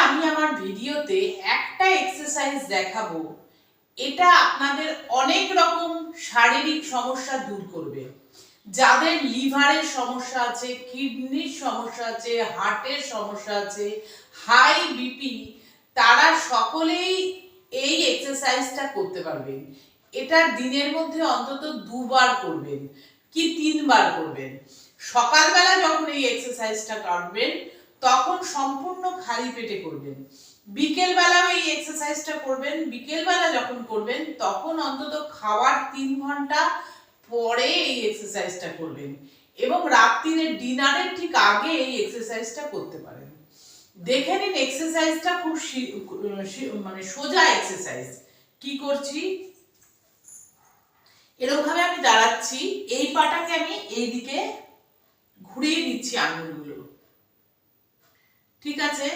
আমি আমার ভিডিওতে একটা এক্সারসাইজ দেখাবো, এটা আপনাদের অনেক রকম শারীরিক সমস্যা দূর করবে। যাদের লিভারের সমস্যা আছে, কিডনির সমস্যা আছে, হার্টের সমস্যা আছে, হাই বিপি, তারা সকলেই এই এক্সারসাইজটা করতে পারবেন। এটা দিনের মধ্যে অন্তত 2বার করবেন কি 3বার করবেন। সকালবেলা যখন এই এক্সারসাইজটা করবেন তখন সম্পূর্ণ খালি পেটে করবেন। বিকেলবেলাও এই এক্সারসাইজটা করবেন। বিকেলবেলা যখন করবেন তখন অন্তত খাওয়ার 3 ঘন্টা পরে এই এক্সারসাইজটা করবেন এবং রাত্রিরে ডিনারের ঠিক আগে এই এক্সারসাইজটা করতে পারেন। দেখে নিন এক্সারসাইজটা খুব মানে সোজা এক্সারসাইজ। কি করছি, এরকম ভাবে আমি দাঁড়াচ্ছি, এই পাটাকে আমি এইদিকে ঘুরিয়ে নিচ্ছি আঙুলগুলো, ঠিক আছে।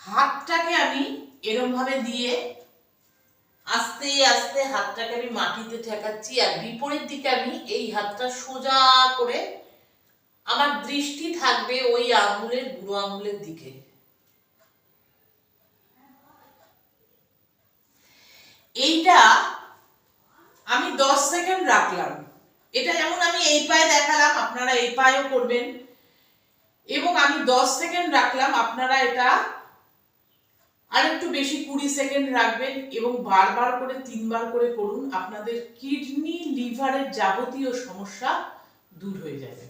হাতটাকে আমি এরকম ভাবে দিয়ে আস্তে আস্তে হাতটাকে আমি মাটিতে ঠেকাচ্ছি, আর বিপরীত দিকে আমি এই হাতটা সোজা করে আমার দৃষ্টি থাকবে ওই আঙুলের বুড়ো আঙুলের দিকে। এইটা আমি 10 সেকেন্ড রাখলাম। এটা যেমন আমি এই পায়ে দেখালাম, আপনারা এই পায়েও করবেন এবং আমি 10 সেকেন্ড রাখলাম। আপনারা এটা আর একটু বেশি 20 সেকেন্ড রাখবেন এবং বারবার করে 3বার করে করুন। আপনাদের কিডনি লিভারের যাবতীয় সমস্যা দূর হয়ে যাবে।